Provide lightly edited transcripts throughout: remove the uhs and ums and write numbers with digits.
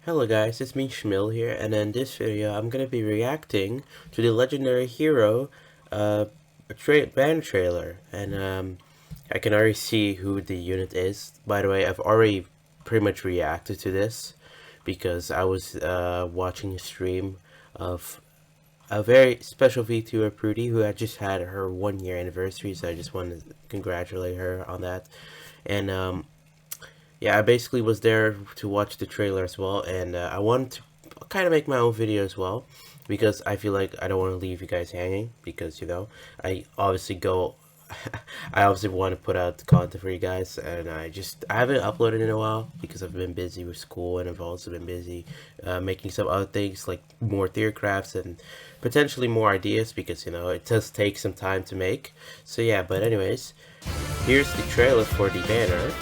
Hello guys, it's me Shmil here, and in this video I'm gonna be reacting to the Legendary Hero band trailer, and I can already see who the unit is. By the way, I've already pretty much reacted to this because I was watching a stream of a very special VTuber Prudy who had just had her 1 year anniversary, so I just wanted to congratulate her on that. And yeah, I basically was there to watch the trailer as well, and I wanted to kind of make my own video as well, because I feel like I don't want to leave you guys hanging, because, I obviously go, I obviously want to put out content for you guys, and I haven't uploaded in a while, because I've been busy with school, and I've also been busy making some other things, like more theory crafts, and potentially more ideas, because, it does take some time to make. So yeah, but anyways, here's the trailer for the banner.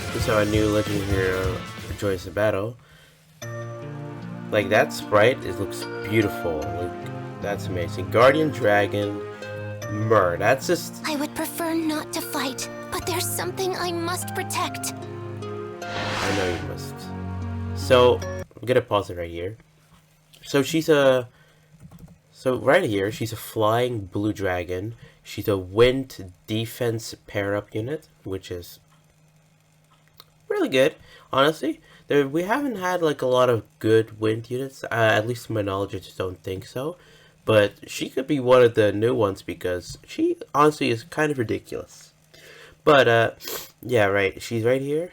This is how a new legend hero joins the battle. Like, that sprite, it looks beautiful. Like, that's amazing. Guardian Dragon, Myrrh. That's just... I would prefer not to fight, but there's something I must protect. I know you must. So, I'm gonna pause it right here. So right here, she's a flying blue dragon. She's a wind defense pair-up unit, which is really good, honestly. We haven't had like a lot of good wind units, at least to my knowledge. I just don't think so. But she could be one of the new ones because she honestly is kind of ridiculous. But yeah, right. She's right here,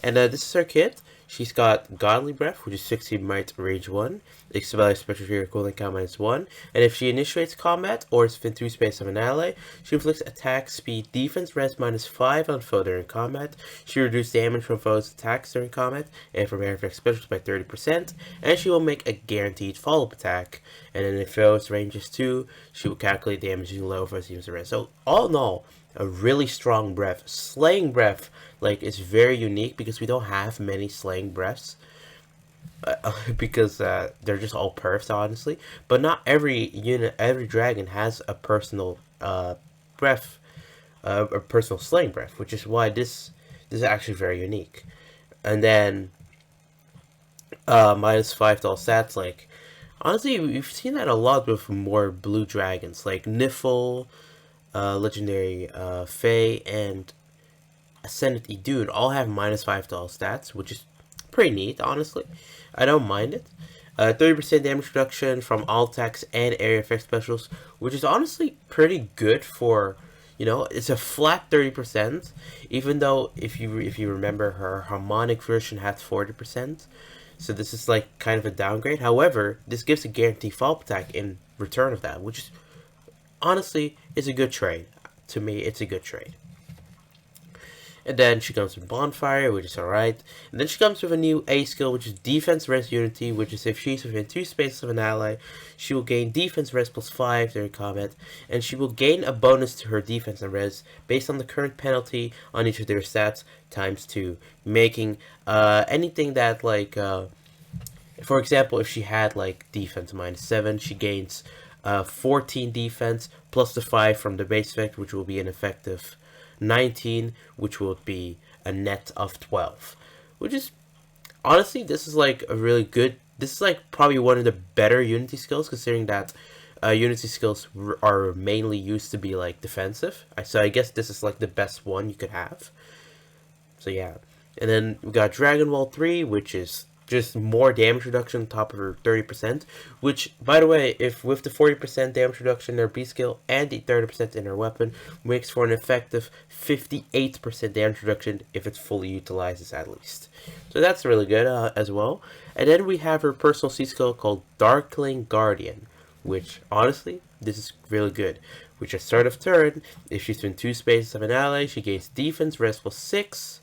and this is her kit. She's got Godly Breath, which is 16 might, range 1. Expel special fear cooling count -1. And if she initiates combat or is within 2 space of an ally, she inflicts attack, speed, defense, res -5 on foe during combat. She reduces damage from foes' attacks during combat and from air effect specials by 30%. And she will make a guaranteed follow-up attack. And then if foe's range is 2, she will calculate damage using low first use of res. So all in all, a really strong breath. Slaying breath, like, is very unique because we don't have many slaying breaths. Because they're just all perfs, honestly. But not every unit, every dragon has a personal breath, a personal slaying breath, which is why this is actually very unique. And then -5 to all stats. Like, honestly, we've seen that a lot with more blue dragons, like Niffle, Legendary Fae, and Ascendant Idun all have -5 to all stats, which is pretty neat, honestly. I don't mind it. 30% damage reduction from all attacks and area effect specials, which is honestly pretty good for, it's a flat 30%, even though if you remember, her harmonic version had 40%. So this is like kind of a downgrade. However, this gives a guaranteed follow-up attack in return of that, which is honestly is a good trade. To me, it's a good trade. And then she comes with Bonfire, which is alright. And then she comes with a new A skill, which is Defense Res Unity, which is if she's within 2 spaces of an ally, she will gain Defense Res +5 during combat, and she will gain a bonus to her defense and res based on the current penalty on each of their stats ×2, making anything that, like, for example, if she had like defense -7, she gains 14 defense plus the 5 from the base effect, which will be an effective 19, which will be a net of 12. Which is, honestly, this is like a really good, this is like probably one of the better Unity skills, considering that Unity skills are mainly used to be like defensive. So I guess this is like the best one you could have. So yeah. And then we got Dragon Wall 3, which is just more damage reduction on top of her 30%, which, by the way, if with the 40% damage reduction in her B skill and the 30% in her weapon, makes for an effective 58% damage reduction if it's fully utilizes at least. So that's really good as well. And then we have her personal C skill called Darkling Guardian, which, honestly, this is really good. Which at start of turn, if she's in 2 spaces of an ally, she gains defense, res +6,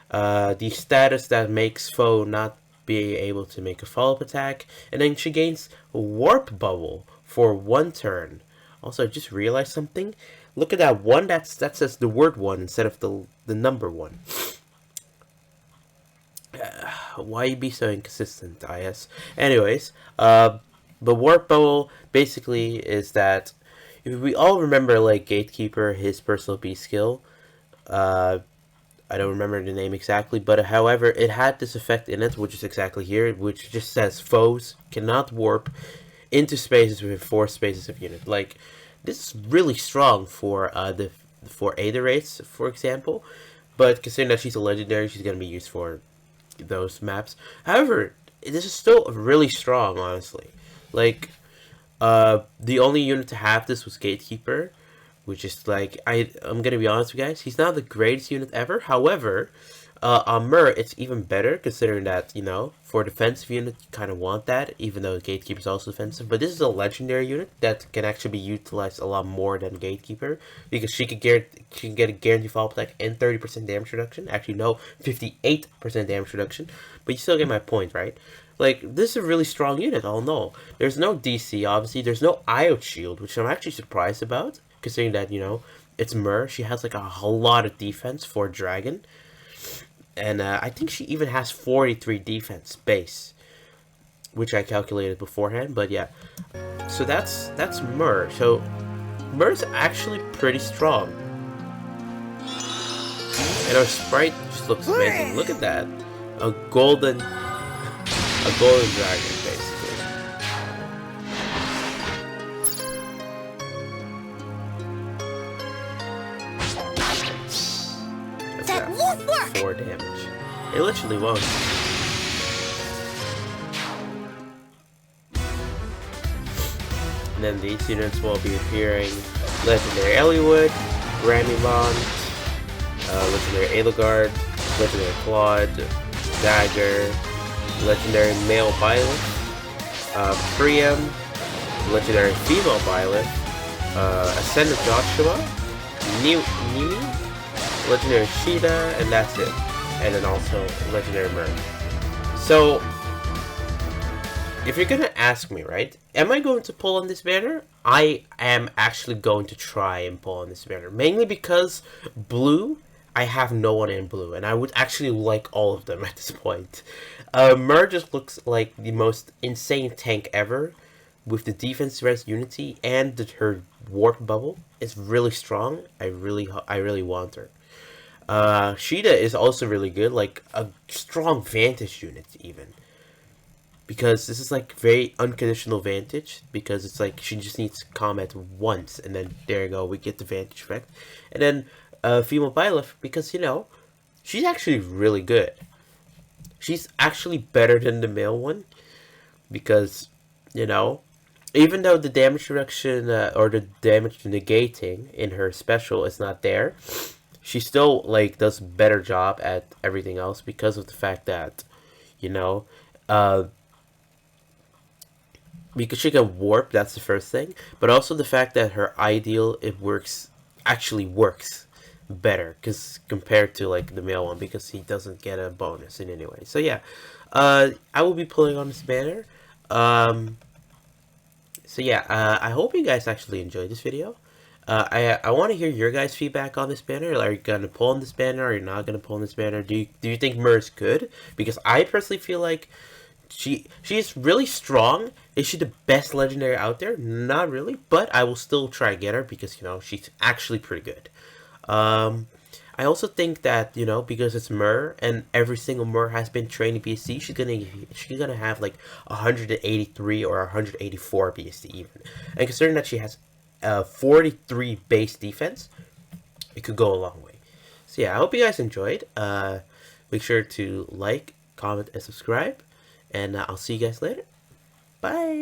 the status that makes foe not be able to make a follow-up attack, and then she gains Warp Bubble for 1 turn. Also, I just realized something. Look at that one, that says the word 1 instead of the number 1. Why you be so inconsistent, IS? Anyways, the Warp Bubble basically is that, if we all remember, like, Gatekeeper, his personal B skill, I don't remember the name exactly, but however, it had this effect in it, which is exactly here, which just says foes cannot warp into spaces within 4 spaces of unit. Like, this is really strong for for Ada rates, for example. But considering that she's a legendary, she's gonna be used for those maps. However, this is still really strong, honestly. Like, the only unit to have this was Gatekeeper, which is like, I'm gonna be honest with you guys, he's not the greatest unit ever. However, on Myrrh, it's even better considering that, you know, for a defensive unit, you kind of want that, even though Gatekeeper is also defensive. But this is a legendary unit that can actually be utilized a lot more than Gatekeeper, because she can get a guaranteed fall attack and 30% damage reduction. Actually, no, 58% damage reduction. But you still get my point, right? Like, this is a really strong unit, all in all. There's no DC, obviously. There's no IOT shield, which I'm actually surprised about, considering that, you know, it's Myrrh. She has, like, a whole lot of defense for Dragon. And I think she even has 43 defense base, which I calculated beforehand. But yeah, so that's Myrrh. So Myrrh's actually pretty strong, and her sprite just looks amazing. Look at that, a golden dragon, basically. That won't work! 4 damage. It literally won't. And then these units will be appearing: Legendary Eliwood, Grammy Legendary Edelgard, Legendary Claude, Dagger, Legendary Male Byleth, Priam, Legendary Female Byleth, Ascendant Joshua, Nimi, Legendary Sheeta, and that's it. And then also Legendary Myrrh. So, if you're gonna ask me, right, am I going to pull on this banner? I am actually going to try and pull on this banner. Mainly because blue, I have no one in blue, and I would actually like all of them at this point. Myrrh just looks like the most insane tank ever, with the defense res unity and her warp bubble. It's really strong. I really want her. Sheeta is also really good, like a strong vantage unit even. Because this is like very unconditional vantage, because it's like she just needs combat once, and then there you go, we get the vantage effect. And then female Byleth, because, you know, she's actually really good. She's actually better than the male one, because, you know, even though the damage reduction or the damage negating in her special is not there, she still, like, does a better job at everything else because of the fact that, you know, because she can warp, that's the first thing, but also the fact that her ideal, actually works better, because compared to, like, the male one, because he doesn't get a bonus in any way. So yeah, I will be pulling on this banner. So yeah, I hope you guys actually enjoyed this video. I want to hear your guys' feedback on this banner. Are you gonna pull on this banner? Or are you not gonna pull on this banner? Do you think Myrrh's good? Because I personally feel like she's really strong. Is she the best legendary out there? Not really, but I will still try to get her because, you know, she's actually pretty good. I also think that, you know, because it's Myrrh and every single Myrrh has been trained in BSC, she's gonna have like 183 or 184 BSC even. And considering that she has 43 base defense, it could go a long way. So yeah, I hope you guys enjoyed. Make sure to like, comment, and subscribe. And I'll see you guys later. Bye!